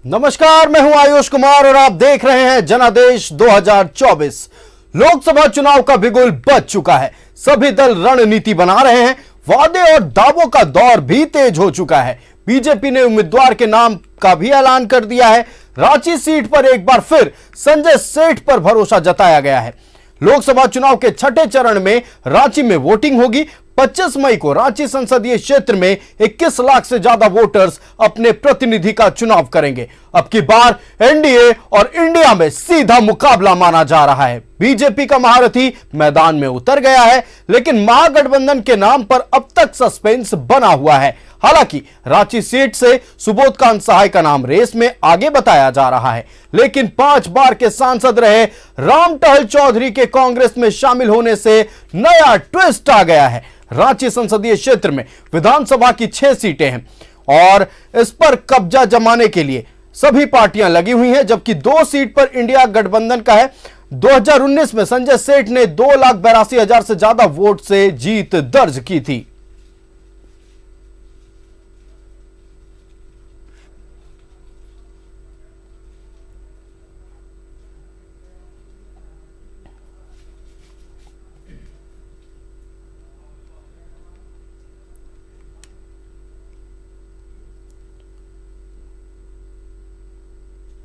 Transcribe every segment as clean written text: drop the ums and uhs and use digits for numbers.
नमस्कार, मैं हूं आयुष कुमार और आप देख रहे हैं जनादेश 2024। लोकसभा चुनाव का बिगुल बज चुका है। सभी दल रणनीति बना रहे हैं। वादे और दावों का दौर भी तेज हो चुका है। बीजेपी ने उम्मीदवार के नाम का भी ऐलान कर दिया है। रांची सीट पर एक बार फिर संजय सेठ पर भरोसा जताया गया है। लोकसभा चुनाव के छठे चरण में रांची में वोटिंग होगी। 25 मई को रांची संसदीय क्षेत्र में 21 लाख से ज्यादा वोटर्स अपने प्रतिनिधि का चुनाव करेंगे। अब की बार एनडीए और इंडिया में सीधा मुकाबला माना जा रहा है। बीजेपी का महारथी मैदान में उतर गया है, लेकिन महागठबंधन के नाम पर अब तक सस्पेंस बना हुआ है। हालांकि रांची सीट से सुबोधकांत सहाय का नाम रेस में आगे बताया जा रहा है, लेकिन 5 बार के सांसद रहे राम टहल चौधरी के कांग्रेस में शामिल होने से नया ट्विस्ट आ गया है। रांची संसदीय क्षेत्र में विधानसभा की 6 सीटें हैं और इस पर कब्जा जमाने के लिए सभी पार्टियां लगी हुई हैं, जबकि 2 सीट पर इंडिया गठबंधन का है। 2019 में संजय सेठ ने 2,82,000 से ज्यादा वोट से जीत दर्ज की थी।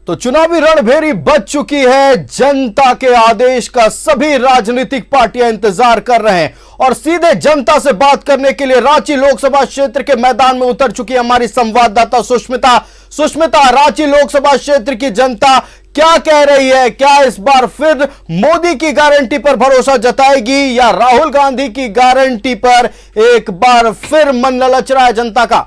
तो चुनावी रणभेरी बज चुकी है। जनता के आदेश का सभी राजनीतिक पार्टियां इंतजार कर रहे हैं और सीधे जनता से बात करने के लिए रांची लोकसभा क्षेत्र के मैदान में उतर चुकी है हमारी संवाददाता सुष्मिता। रांची लोकसभा क्षेत्र की जनता क्या कह रही है? क्या इस बार फिर मोदी की गारंटी पर भरोसा जताएगी या राहुल गांधी की गारंटी पर एक बार फिर मन ललच रहा है जनता का?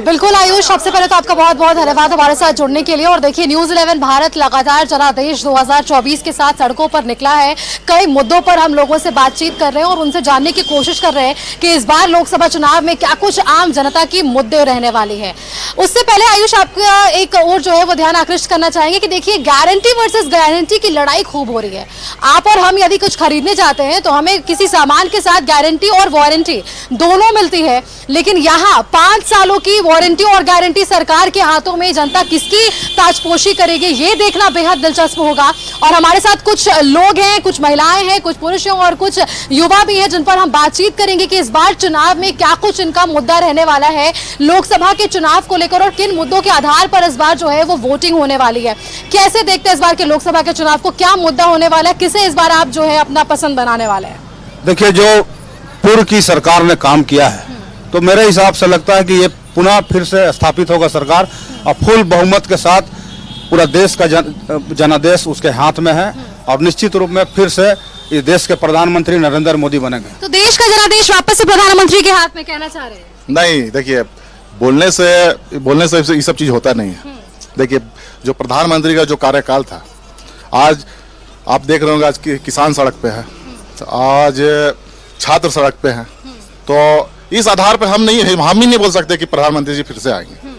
बिल्कुल आयुष, सबसे पहले तो आपका बहुत बहुत धन्यवाद हमारे साथ जुड़ने के लिए। और देखिए, न्यूज़ 11 भारत लगातार जनादेश 2024 के साथ सड़कों पर निकला है। कई मुद्दों पर हम लोगों से बातचीत कर रहे हैं और उनसे जानने की कोशिश कर रहे हैं कि इस बार लोकसभा चुनाव में क्या कुछ आम जनता की मुद्दे रहने वाली है। उससे पहले आयुष, आपका एक और जो है वो ध्यान आकृष्ट करना चाहेंगे कि देखिए, गारंटी वर्सेस गारंटी की लड़ाई खूब हो रही है। आप और हम यदि कुछ खरीदने जाते हैं तो हमें किसी सामान के साथ गारंटी और वारंटी दोनों मिलती है, लेकिन यहाँ 5 सालों की वारंटी और गारंटी सरकार के हाथों में जनता किसकी ताजपोशी करेगी, ये देखना बेहद दिलचस्प होगा। और हमारे साथ कुछ लोग हैं, कुछ महिलाएं हैं, कुछ पुरुष हैं और कुछ युवा भी हैं, जिन पर हम बातचीत करेंगे कि इस बार चुनाव में क्या कुछ इनका मुद्दा रहने वाला है लोकसभा के चुनाव को लेकर और किन मुद्दों के आधार पर इस बार जो है वो वोटिंग होने वाली है। कैसे देखते हैं इस बार के लोकसभा के चुनाव को? क्या मुद्दा होने वाला है? किसे इस बार आप जो है अपना पसंद बनाने वाले हैं? देखिए, जो पूर्व की सरकार ने काम किया है तो मेरे हिसाब से लगता है कि ये पुनः फिर से स्थापित होगा सरकार और फुल बहुमत के साथ पूरा देश का जनादेश उसके हाथ में है और निश्चित रूप में फिर से इस देश के प्रधानमंत्री नरेंद्र मोदी बनेंगे। तो देश का जनादेश वापस से प्रधानमंत्री के हाथ में कहना चाह रहे हैं? नहीं, देखिए, बोलने से ये सब चीज होता नहीं है। देखिए, जो प्रधानमंत्री का जो कार्यकाल था, आज आप देख रहे होंगे, आज किसान सड़क पे है, आज छात्र सड़क पे है, तो इस आधार पर हम ही नहीं बोल सकते कि प्रधानमंत्री जी फिर से आएंगे।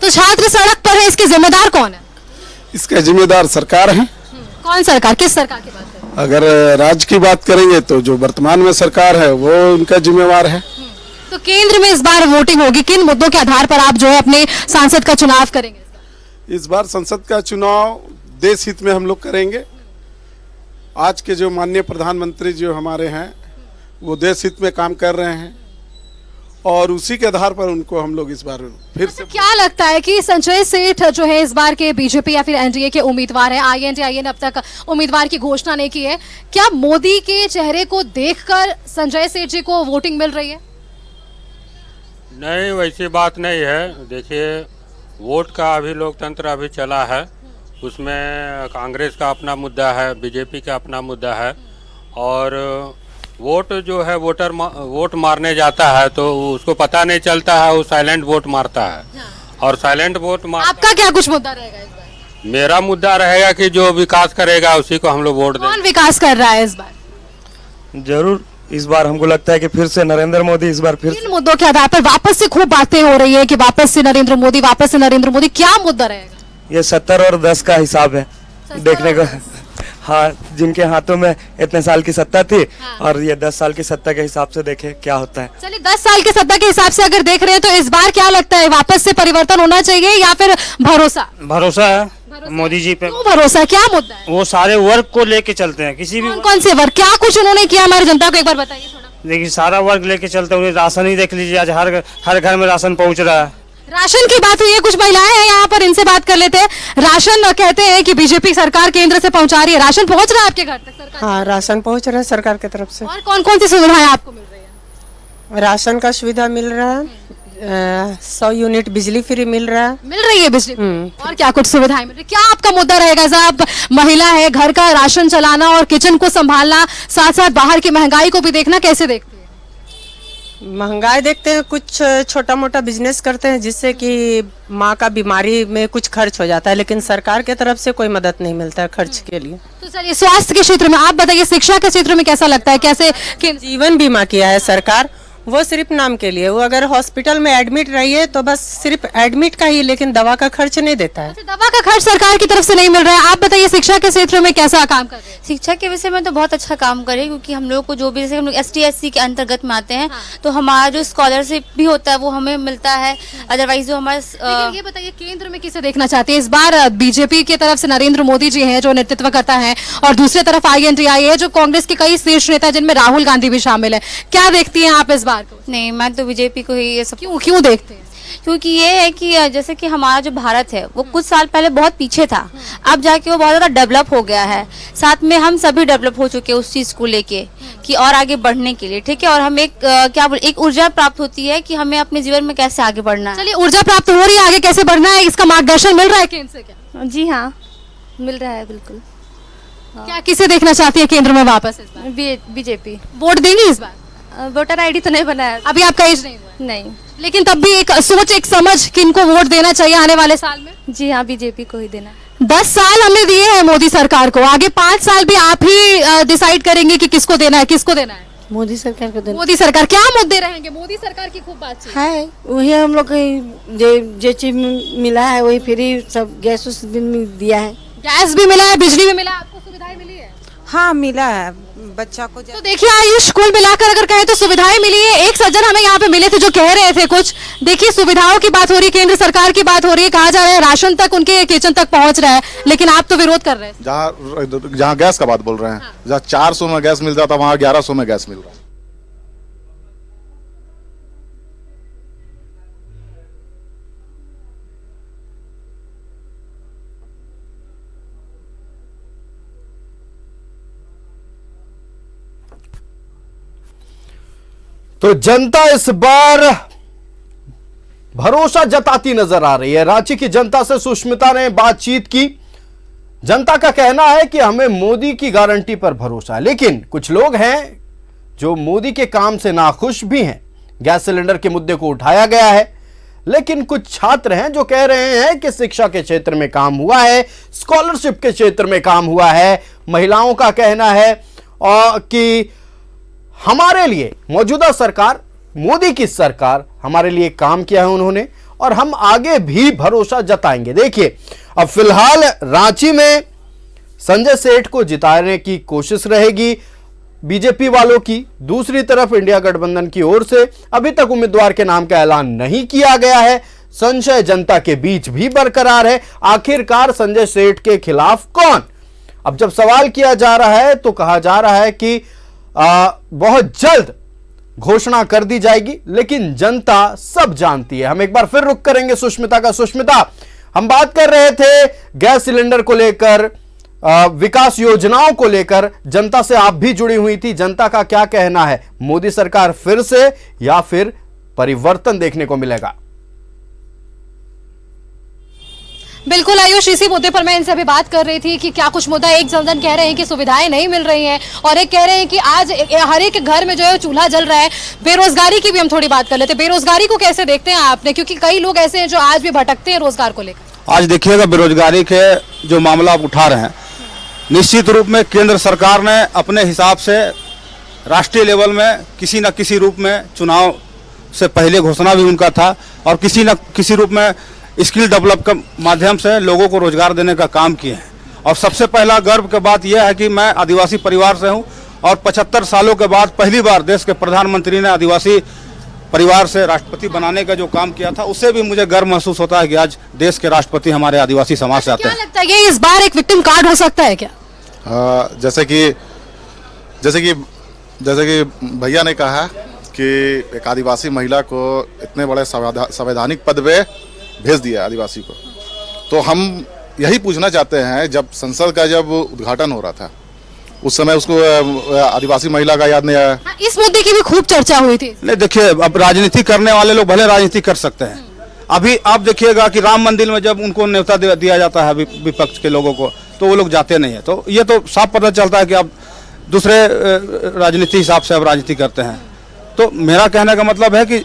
तो छात्र सड़क पर है, इसके जिम्मेदार कौन है? इसका जिम्मेदार सरकार है। कौन सरकार? किस सरकार की बात करें? अगर राज्य की बात करेंगे तो जो वर्तमान में सरकार है वो उनका जिम्मेवार है। तो केंद्र में इस बार वोटिंग होगी, किन मुद्दों के आधार पर आप जो है अपने सांसद का चुनाव करेंगे? इस बार संसद का चुनाव देश हित में हम लोग करेंगे। आज के जो माननीय प्रधानमंत्री जो हमारे हैं वो देश हित में काम कर रहे हैं और उसी के आधार पर उनको हम लोग इस बार फिर से। क्या लगता है कि संजय सेठ जो है इस बार के बीजेपी या फिर एनडीए के उम्मीदवार हैं? आईएनडीआई ने अब तक उम्मीदवार की घोषणा नहीं की है। क्या मोदी के चेहरे को देखकर संजय सेठ जी को वोटिंग मिल रही है? नहीं, वैसी बात नहीं है। देखिए, वोट का अभी लोकतंत्र अभी चला है, उसमें कांग्रेस का अपना मुद्दा है, बीजेपी का अपना मुद्दा है और वोट जो है वोट मारने जाता है तो उसको पता नहीं चलता है, वो साइलेंट वोट मारता है। और साइलेंट वोट आपका क्या कुछ मुद्दा रहेगा इस बार? मेरा मुद्दा रहेगा कि जो विकास करेगा उसी को हम लोग वोट देंगे। कौन विकास कर रहा है इस बार? जरूर इस बार हमको लगता है कि फिर से नरेंद्र मोदी इस बार फिर। किन मुद्दों के आधार पर वापस से खूब बातें हो रही है कि वापस से नरेंद्र मोदी, वापस से नरेंद्र मोदी? क्या मुद्दा रहेगा? ये 70 और 10 का हिसाब है देखने का। जिनके हाथों में इतने साल की सत्ता थी और ये 10 साल की सत्ता के हिसाब से देखे क्या होता है। चलिए 10 साल की सत्ता के हिसाब से अगर देख रहे हैं तो इस बार क्या लगता है, वापस से परिवर्तन होना चाहिए या फिर भरोसा? भरोसा है मोदी जी पे। क्यों भरोसा, क्या मुद्दा है? वो सारे वर्ग को लेके चलते हैं, किसी भी कौन से वर्ग, क्या कुछ उन्होंने किया हमारी जनता को, एक बार बताइए थोड़ा। देखिए सारा वर्ग लेके चलते हैं। राशन ही देख लीजिए, आज हर घर में राशन पहुंच रहा है। राशन की बात हुई है, कुछ महिलाएं हैं यहाँ पर, इनसे बात कर लेते हैं। राशन कहते हैं कि बीजेपी सरकार केंद्र से पहुंचा रही है, राशन पहुंच रहा है आपके घर तक सरकार? हाँ, राशन पहुंच रहा है सरकार की तरफ से। और कौन कौन सी सुविधाएं आपको मिल रही है? राशन का सुविधा मिल रहा है, 100 यूनिट बिजली फ्री मिल रहा है। मिल रही है बिजली? और क्या कुछ सुविधाएं मिल रही? क्या आपका मुद्दा रहेगा? साहब महिला है, घर का राशन चलाना और किचन को संभालना, साथ साथ बाहर की महंगाई को भी देखना, कैसे देखते हैं? महंगाई देखते हैं, कुछ छोटा मोटा बिजनेस करते हैं जिससे कि माँ का बीमारी में कुछ खर्च हो जाता है, लेकिन सरकार की तरफ से कोई मदद नहीं मिलता है खर्च के लिए। तो चलिए स्वास्थ्य के क्षेत्र में आप बताइए, शिक्षा के क्षेत्र में कैसा लगता है, कैसे? जीवन बीमा किया है सरकार, वो सिर्फ नाम के लिए। वो अगर हॉस्पिटल में एडमिट रही है तो बस सिर्फ एडमिट का ही, लेकिन दवा का खर्च नहीं देता है। दवा का खर्च सरकार की तरफ से नहीं मिल रहा है। आप बताइए शिक्षा के क्षेत्र में कैसा काम कर रहे हैं? शिक्षा के विषय में तो बहुत अच्छा काम करे, क्योंकि हम लोग को जो भी, जैसे हम लोग ST/SC के अंतर्गत में आते हैं, तो हमारा जो स्कॉलरशिप भी होता है वो हमें मिलता है। अदरवाइज जो हमारा ये बताइए केंद्र में किसे देखना चाहते हैं इस बार? बीजेपी की तरफ से नरेंद्र मोदी जी हैं जो नेतृत्व करता है, और दूसरी तरफ INDI है जो कांग्रेस के कई शीर्ष नेता जिनमें राहुल गांधी भी शामिल है। क्या देखती हैं आप इस बार को? नहीं, मैं तो बीजेपी को ही ये सब। क्यों देखते हैं? क्योंकि ये है कि जैसे कि हमारा जो भारत है वो कुछ साल पहले बहुत पीछे था, अब जाके वो बहुत ज्यादा डेवलप हो गया है। साथ में हम सभी डेवलप हो चुके हैं उस चीज को लेके कि और आगे बढ़ने के लिए, ठीक है। और हमें एक ऊर्जा प्राप्त होती है कि हमें अपने जीवन में कैसे आगे बढ़ना है। चलिए ऊर्जा प्राप्त हो रही है, आगे कैसे बढ़ना है इसका मार्गदर्शन मिल रहा है केंद्र से क्या? जी हाँ, मिल रहा है बिल्कुल। क्या किसे देखना चाहती है केंद्र में वापस इस बार? बीजेपी। वोट देंगे इस बार? वोटर ID तो नहीं बनाया अभी, आपका एज नहीं हुआ? नहीं, लेकिन तब भी एक सोच, एक समझ किनको वोट देना चाहिए आने वाले साल में? जी हाँ, बीजेपी को ही देना। 10 साल हमने दिए हैं मोदी सरकार को, आगे 5 साल भी आप ही डिसाइड करेंगे कि किसको देना है, किसको देना है? मोदी सरकार को देना। मोदी सरकार, क्या मुद्दे रहेंगे? मोदी सरकार की खूब बातचीत है, वही हम लोग जो चीज मिला है वही फ्री, सब गैस दिया है, गैस भी मिला है, बिजली भी मिला है, आपको सुविधाएं मिली है? हाँ मिला है बच्चा को। तो देखिए आयुष, कुल मिलाकर अगर कहें तो सुविधाएं मिली है। एक सज्जन हमें यहाँ पे मिले थे जो कह रहे थे कुछ, देखिए सुविधाओं की बात हो रही है, केंद्र सरकार की बात हो रही है, कहा जा रहा है राशन तक उनके किचन तक पहुंच रहा है, लेकिन आप तो विरोध कर रहे हैं। जहाँ गैस का बात बोल रहे हैं, जहाँ 400 में गैस मिलता था वहाँ 1100 में गैस मिल रहा है। तो जनता इस बार भरोसा जताती नजर आ रही है। रांची की जनता से सुष्मिता ने बातचीत की। जनता का कहना है कि हमें मोदी की गारंटी पर भरोसा है, लेकिन कुछ लोग हैं जो मोदी के काम से नाखुश भी हैं। गैस सिलेंडर के मुद्दे को उठाया गया है, लेकिन कुछ छात्र हैं जो कह रहे हैं कि शिक्षा के क्षेत्र में काम हुआ है, स्कॉलरशिप के क्षेत्र में काम हुआ है। महिलाओं का कहना है कि हमारे लिए मौजूदा सरकार, मोदी की सरकार हमारे लिए काम किया है उन्होंने, और हम आगे भी भरोसा जताएंगे। देखिए अब फिलहाल रांची में संजय सेठ को जिताने की कोशिश रहेगी बीजेपी वालों की। दूसरी तरफ इंडिया गठबंधन की ओर से अभी तक उम्मीदवार के नाम का ऐलान नहीं किया गया है। संशय जनता के बीच भी बरकरार है, आखिरकार संजय सेठ के खिलाफ कौन? अब जब सवाल किया जा रहा है तो कहा जा रहा है कि बहुत जल्द घोषणा कर दी जाएगी, लेकिन जनता सब जानती है। हम एक बार फिर रुक करेंगे सुष्मिता का। सुष्मिता, हम बात कर रहे थे गैस सिलेंडर को लेकर, विकास योजनाओं को लेकर, जनता से आप भी जुड़ी हुई थी। जनता का क्या कहना है? मोदी सरकार फिर से या फिर परिवर्तन देखने को मिलेगा? बिल्कुल आयुष, इसी मुद्दे पर मैं इनसे अभी बात कर रही थी कि क्या कुछ मुद्दा, एक जन कह रहे हैं कि सुविधाएं नहीं मिल रही हैं, और एक कह रहे हैं कि आज हर एक घर में जो है चूल्हा जल रहा है। बेरोजगारी की भी हम थोड़ी बात कर लेते हैं। बेरोजगारी को कैसे देखते हैं आपने, क्योंकि कई लोग ऐसे हैं जो आज भी भटकते हैं रोजगार को लेकर? आज देखिएगा, बेरोजगारी के जो मामला आप उठा रहे हैं, निश्चित रूप में केंद्र सरकार ने अपने हिसाब से राष्ट्रीय लेवल में किसी न किसी रूप में, चुनाव से पहले घोषणा भी उनका था, और किसी न किसी रूप में स्किल डेवलप के माध्यम से लोगों को रोजगार देने का काम किए हैं। और सबसे पहला गर्व की बात यह है कि मैं आदिवासी परिवार से हूं और 75 सालों के बाद पहली बार देश के प्रधानमंत्री ने आदिवासी परिवार से राष्ट्रपति बनाने का जो काम किया था, उससे भी मुझे गर्व महसूस होता है कि आज देश के राष्ट्रपति हमारे आदिवासी समाज से आते हैं। क्या लगता है कि इस बार एक विक्टिम कार्ड हो सकता है क्या? जैसे कि भैया ने कहा कि एक आदिवासी महिला को इतने बड़े संवैधानिक पद पे भेज दिया आदिवासी को, तो हम यही पूछना चाहते हैं, जब संसद का जब उद्घाटन हो रहा था उस समय उसको आदिवासी महिला का याद नहीं आया? इस मुद्दे की भी खूब चर्चा हुई थी। नहीं, देखिए, अब राजनीति करने वाले लोग भले राजनीति कर सकते हैं। अभी आप देखिएगा कि राम मंदिर में जब उनको न्योता दिया जाता है विपक्ष के लोगों को, तो वो लोग जाते नहीं है। तो ये तो साफ पता चलता है कि आप दूसरे राजनीति हिसाब से अब राजनीति करते हैं। तो मेरा कहने का मतलब है कि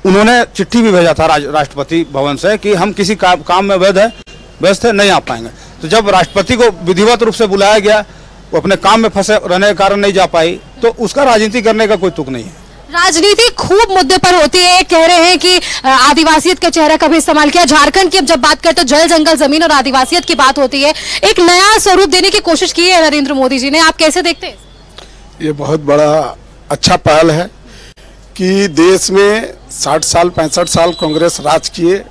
उन्होंने चिट्ठी भी भेजा था राष्ट्रपति भवन से कि हम किसी काम में व्यस्त थे, नहीं आ पाएंगे। तो जब राष्ट्रपति को विधिवत रूप से बुलाया गया, वो अपने काम में फंसे रहने के कारण नहीं जा पाई, तो उसका राजनीति करने का कोई तुक नहीं है। राजनीति खूब मुद्दे पर होती है। कह रहे हैं कि आदिवासियत का चेहरा कभी इस्तेमाल किया। झारखंड की अब जब बात करते तो जल जंगल जमीन और आदिवासियत की बात होती है। एक नया स्वरूप देने की कोशिश की है नरेंद्र मोदी जी ने, आप कैसे देखते हैं? ये बहुत बड़ा अच्छा पहल है कि देश में 60 साल 65 साल कांग्रेस राज किए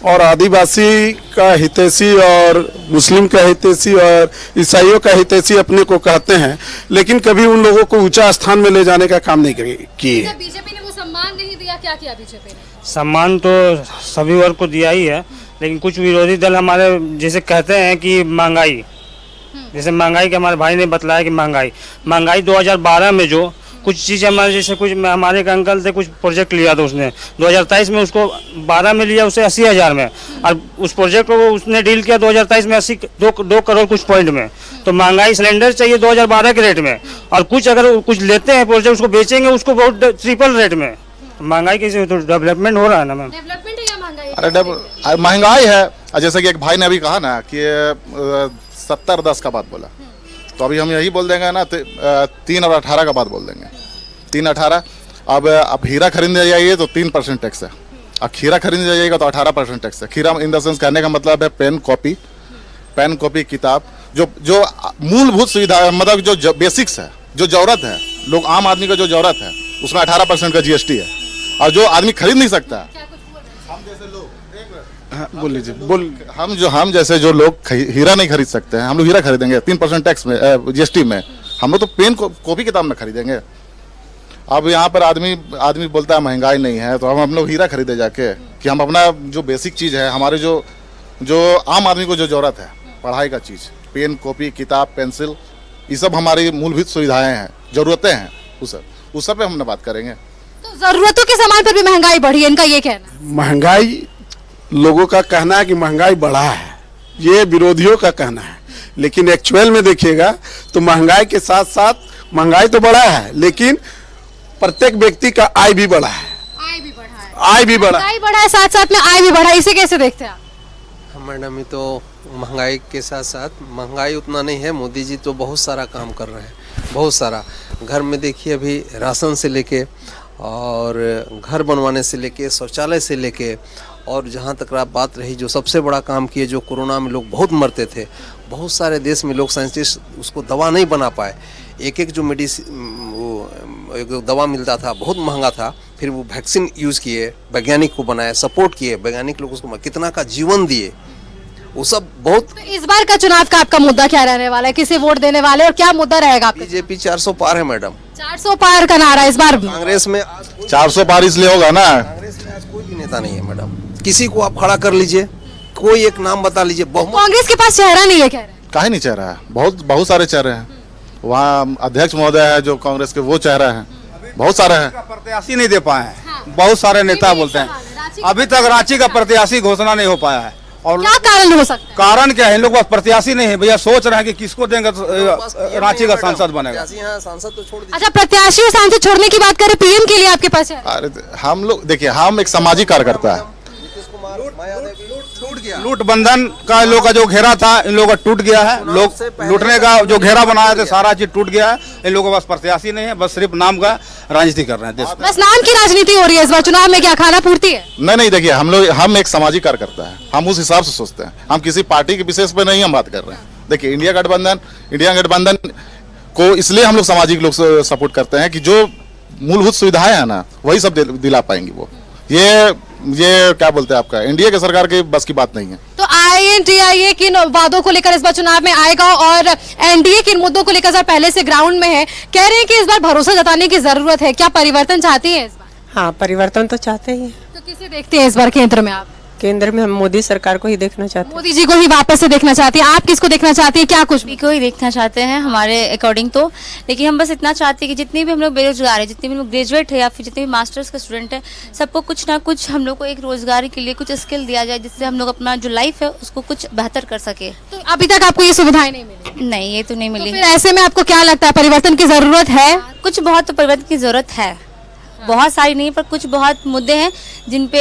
और आदिवासी का हितैषी और मुस्लिम का हितैषी और ईसाइयों का हितैषी अपने को कहते हैं, लेकिन कभी उन लोगों को ऊंचा स्थान में ले जाने का काम नहीं किए। बीजेपी ने वो सम्मान नहीं दिया, क्या किया बीजेपी ने? सम्मान तो सभी वर्ग को दिया ही है, लेकिन कुछ विरोधी दल हमारे जैसे कहते हैं कि महंगाई, जैसे महंगाई के हमारे भाई ने बतलाया कि महंगाई 2012 में जो कुछ चीज़ हमारे जैसे कुछ हमारे एक अंकल थे, कुछ प्रोजेक्ट लिया था उसने 2023 में, उसको 12 में लिया उसे 80,000 में, और उस प्रोजेक्ट को उसने डील किया 2023 में 2 करोड़ कुछ पॉइंट में। तो महंगाई सिलेंडर चाहिए 2012 के रेट में, और कुछ अगर कुछ लेते हैं प्रोजेक्ट उसको बेचेंगे उसको बहुत ट्रिपल रेट में। महंगाई कैसे? तो डेवलपमेंट हो रहा है ना मैम। डेवलपमेंट है या महंगाई? अरे महंगाई है। जैसे कि एक भाई ने अभी कहा ना कि 70-10 का बात बोला, तो अभी हम यही बोल देंगे ना, 3 और 18 का बात बोल देंगे। 3-18। अब हीरा खरीदने जाइए तो 3% टैक्स है, अब खीरा खरीदने जाइएगा तो 18% टैक्स है। खीरा इन द सेंस कहने का मतलब है पेन कॉपी किताब, जो मूलभूत सुविधा, मतलब जो बेसिक्स है, जो जरूरत है, लोग आम आदमी का जो जरूरत है, उसमें 18% का GST है। और जो आदमी खरीद नहीं सकता, हम जैसे लोग, बोल लीजिए, हम जैसे जो लोग हीरा नहीं खरीद सकते हैं, हम लोग हीरा खरीदेंगे 3% टैक्स में, GST में। हम लोग तो पेन कॉपी किताब में खरीदेंगे। अब यहाँ पर आदमी बोलता है महंगाई नहीं है, तो हम लोग हीरा खरीदे जाके कि हम अपना जो बेसिक चीज़ है, हमारे जो आम आदमी को जो जरूरत है, पढ़ाई का चीज़, पेन कॉपी किताब पेंसिल, ये सब हमारी मूलभूत सुविधाएं हैं, जरूरतें हैं, उस सब पे हम बात करेंगे। तो जरूरतों के सामान पर भी महंगाई बढ़ी है, इनका ये कहना है। महंगाई, लोगों का कहना है कि महंगाई बढ़ा है, ये विरोधियों का कहना है, लेकिन एक्चुअल में देखिएगा तो महंगाई के साथ साथ महंगाई तो बढ़ा है, लेकिन प्रत्येक व्यक्ति का आय भी बढ़ा है। आय भी बढ़ा है, साथ साथ में आय भी बढ़ा, इसे कैसे देखते हैं आप? मैडम, ये तो महंगाई के साथ साथ महंगाई उतना नहीं है, मोदी जी तो बहुत सारा काम कर रहे हैं, बहुत सारा। घर में देखिए, अभी राशन से लेके और घर बनवाने से लेके, शौचालय से लेके, और जहाँ तक बात रही जो सबसे बड़ा काम किए, जो कोरोना में लोग बहुत मरते थे, बहुत सारे देश में लोग साइंटिस्ट उसको दवा नहीं बना पाए। एक जो एक दवा मिलता था बहुत महंगा था, फिर वो वैक्सीन यूज़ किए, वैज्ञानिक को बनाया, सपोर्ट किए, वैज्ञानिक लोग उसको कितना का जीवन दिए, वो सब बहुत। तो इस बार का चुनाव का आपका मुद्दा क्या रहने वाला है? किसे वोट देने वाले और क्या मुद्दा रहेगा? बीजेपी 400 पार है मैडम, 400 पार का नारा इस बार। कांग्रेस में 400 पार इसलिए होगा ना, कांग्रेस में आज कोई भी नेता नहीं है मैडम। किसी को आप खड़ा कर लीजिए, कोई एक नाम बता लीजिए। कांग्रेस के पास चेहरा नहीं है, कह रहे हैं। काहे नहीं चेहरा है? बहुत सारे चेहरे हैं। वहाँ अध्यक्ष महोदय है जो कांग्रेस के, वो चेहरा है, बहुत सारे हैं। प्रत्याशी नहीं दे पाए हैं, बहुत सारे नेता बोलते हैं। अभी तक रांची का प्रत्याशी घोषणा नहीं हो पाया है। और क्या कारण हो सकता है? कारण क्या है? इन लोग पास प्रत्याशी नहीं है भैया, सोच रहे हैं कि किसको देंगे तो रांची का सांसद बनेगा। सांसद तो छोड़ दीजिए। अच्छा, प्रत्याशी और सांसद छोड़ने की बात करें, PM के लिए आपके पास है? अरे हम लोग देखिए, हम एक सामाजिक कार्यकर्ता है, टूट गया। लूट बंधन का इन लोगों का जो घेरा था इन लोगों का टूट गया है। लोग लूटने का जो घेरा बनाया था सारा चीज टूट गया है। इन लोगों के पास प्रत्याशी नहीं है, बस सिर्फ नाम का राजनीति कर रहे हैं देश में। बस नाम की राजनीति हो रही है इस बार चुनाव में। क्या खाना पूर्ति है? नहीं, देखिए हम एक सामाजिक कार्यकर्ता है, हम उस हिसाब से सोचते हैं। हम किसी पार्टी के विशेष पे नहीं हम बात कर रहे हैं। देखिए इंडिया गठबंधन को इसलिए हम लोग सामाजिक लोग सपोर्ट करते हैं कि जो मूलभूत सुविधाएं हैं ना वही सब दिला पाएंगे वो। ये क्या बोलते हैं आपका एनडीए के सरकार के बस की बात नहीं है। तो INDIA किन वादों को लेकर इस बार चुनाव में आएगा और एनडीए किन मुद्दों को लेकर पहले से ग्राउंड में है? कह रहे हैं कि इस बार भरोसा जताने की जरूरत है। क्या परिवर्तन चाहती है इस बार? हाँ, परिवर्तन तो चाहते ही हैं। तो किसे देखते हैं इस बार केंद्र में आप? केंद्र में हम मोदी सरकार को ही देखना चाहते हैं। मोदी जी को ही वापस से देखना चाहती है। आप किसको देखना चाहती है? क्या कुछ को ही देखना चाहते हैं हमारे अकॉर्डिंग तो। लेकिन हम बस इतना चाहते हैं कि जितने भी हम लोग बेरोजगार हैं, जितने भी लोग ग्रेजुएट है या फिर जितने भी मास्टर्स के स्टूडेंट हैं, सबको कुछ ना कुछ हम लोग को एक रोजगार के लिए कुछ स्किल दिया जाए जिससे हम लोग अपना जो लाइफ है उसको कुछ बेहतर कर सके। तो अभी तक आपको ये सुविधाएं नहीं मिली? नहीं, ये तो नहीं मिली। तो फिर ऐसे में आपको क्या लगता है परिवर्तन की जरूरत है? कुछ बहुत तो परिवर्तन की जरूरत है, बहुत सारी नहीं पर कुछ बहुत मुद्दे हैं जिनपे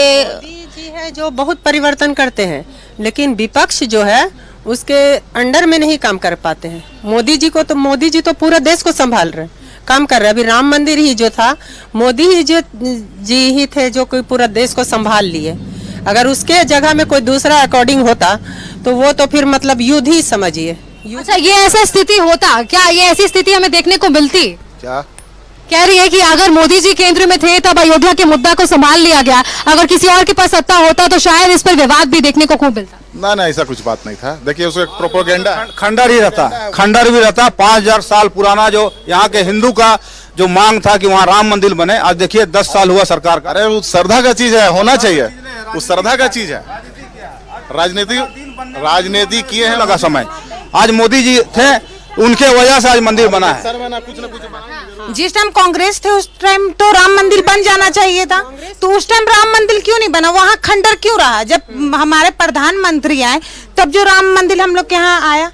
है जो बहुत परिवर्तन करते हैं, लेकिन विपक्ष जो है उसके अंडर में नहीं काम कर पाते हैं। मोदी जी तो पूरा देश को संभाल रहे हैं, काम कर रहे हैं। अभी राम मंदिर ही जो था मोदी जी ही थे जो कोई पूरा देश को संभाल लिए। अगर उसके जगह में कोई दूसरा अकॉर्डिंग होता तो वो तो फिर मतलब युद्ध ही समझिए। अच्छा, ये ऐसा स्थिति होता क्या? ये ऐसी स्थिति हमें देखने को मिलती क्या? कह रही है कि अगर मोदी जी केंद्र में थे तब अयोध्या के मुद्दा को संभाल लिया गया, अगर किसी और के पास सत्ता होता तो शायद इस पर विवाद भी देखने को खूब मिलता। ना ऐसा कुछ बात नहीं था। देखिए उसको एक प्रोपोगेंडा खंडर ही रहता, खंडर भी रहता। 5000 साल पुराना जो यहाँ के हिंदू का जो मांग था कि वहाँ राम मंदिर बने, आज देखिए 10 साल हुआ सरकार का। अरे वो श्रद्धा का चीज है, होना चाहिए, वो श्रद्धा का चीज है। राजनीति किए हैं लगा समय। आज मोदी जी थे, उनके वजह से आज मंदिर बना है। जिस टाइम कांग्रेस थे उस टाइम तो राम मंदिर बन जाना चाहिए था, तो उस टाइम राम मंदिर क्यों नहीं बना? वहाँ खंडर क्यों रहा? जब हमारे प्रधानमंत्री आए तब जो राम मंदिर हम लोग के यहाँ आया,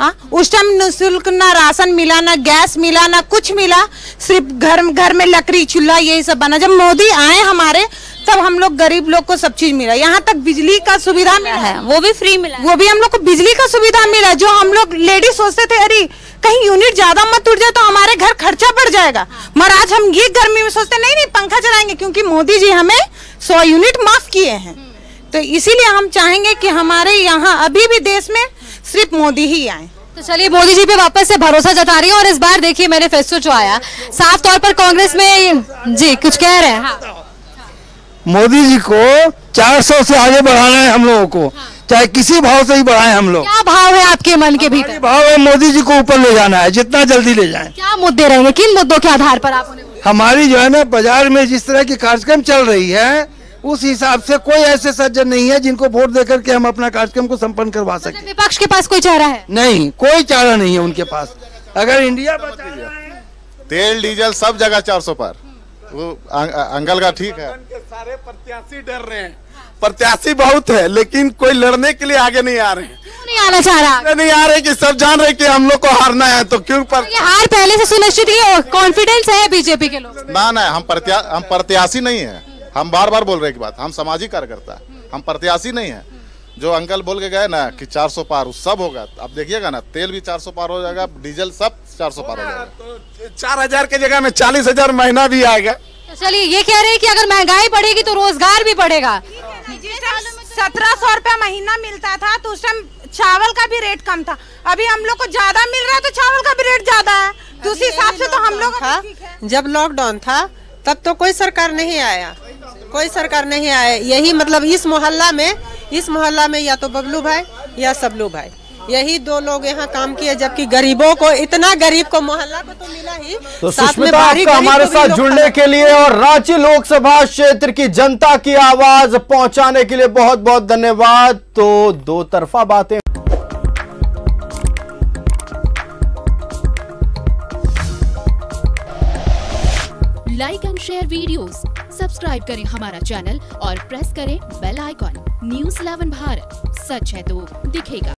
हाँ, उस टाइम निःशुल्क ना राशन मिला, ना गैस मिला, ना कुछ मिला, सिर्फ घर में लकड़ी चूल्हा यही सब बना। जब मोदी आए हमारे तब हम लोग गरीब लोग को सब चीज मिला। यहाँ तक बिजली का सुविधा मिला है, वो भी फ्री मिला, वो भी हम लोग को बिजली का सुविधा मिला। जो हम लोग लेडीज सोचते थे अरे कहीं यूनिट ज्यादा मत उठ जाए तो हमारे घर खर्चा बढ़ जाएगा, मगर आज हम ये गर्मी में सोचते नहीं पंखा चलाएंगे क्योंकि मोदी जी हमें 100 यूनिट माफ किए हैं। तो इसीलिए हम चाहेंगे कि हमारे यहाँ अभी भी देश में सिर्फ मोदी ही आए। तो चलिए मोदी जी पे वापस से भरोसा जता रही है। और इस बार देखिए मैनिफेस्टो जो आया साफ तौर पर कांग्रेस में जी कुछ कह रहे हैं। हाँ। मोदी जी को 400 से आगे बढ़ाना है हम लोगों को, चाहे किसी भाव से ही बढ़ाएं हम लोग। क्या भाव है आपके मन के भीतर? भाव है मोदी जी को ऊपर ले जाना है, जितना जल्दी ले जाएं। क्या मुद्दे रहेंगे? किन मुद्दों के आधार पर आप उन्हें? हमारी जो है ना बाजार में जिस तरह की कार्यक्रम चल रही है उस हिसाब से कोई ऐसे सज्जन नहीं है जिनको वोट देकर के हम अपना कार्यक्रम को संपन्न करवा सके। विपक्ष के पास कोई चारा है? नहीं, कोई चारा नहीं है उनके पास। अगर इंडिया तेल डीजल सब जगह 400 पर, वो अंकल का ठीक है। सारे प्रत्याशी डर रहे हैं, प्रत्याशी बहुत है लेकिन कोई लड़ने के लिए आगे नहीं आ रहे हैं। क्यों नहीं आना चाह रहा? नहीं आ रहे कि सब जान रहे कि हम लोग को हारना है, तो क्यों पर ये हार पहले से सुनिश्चित है, कॉन्फिडेंस है बीजेपी के लोग। ना हम प्रत्याशी नहीं है। हम बार बार बोल रहे हैं कि बात, हम सामाजिक कार्यकर्ता, हम प्रत्याशी नहीं है। जो अंकल बोल के गए ना कि 400 पार सब होगा, अब देखिएगा ना तेल भी 400 पार हो जाएगा, डीजल सब 400 पार हो जाएगा, तो 4000 के जगह में 40,000 महीना भी आएगा। तो चलिए ये कह रहे हैं कि अगर महंगाई बढ़ेगी तो रोजगार भी बढ़ेगा। 1700 रुपया महीना मिलता था तो उस टाइम चावल का भी रेट कम था, अभी हम लोग को ज्यादा मिल रहा है तो चावल का भी रेट ज्यादा है। तो उस हिसाब से तो हम लोग जब लॉकडाउन था तब तो कोई सरकार नहीं आया, कोई सरकार नहीं आया। यही मतलब इस मोहल्ला में या तो बबलू भाई या सबलू भाई, यही दो लोग यहाँ काम किए, जबकि गरीबों को, इतना गरीब को मोहल्ला को तो मिला ही। तो सुष्मिता आपका हमारे साथ जुड़ने के लिए और रांची लोकसभा क्षेत्र की जनता की आवाज पहुंचाने के लिए बहुत बहुत धन्यवाद। तो दो तरफा बातें। Like and share videos, subscribe करें हमारा चैनल और प्रेस करें बेल आइकॉन। न्यूज़ 11 भारत, सच है तो दिखेगा।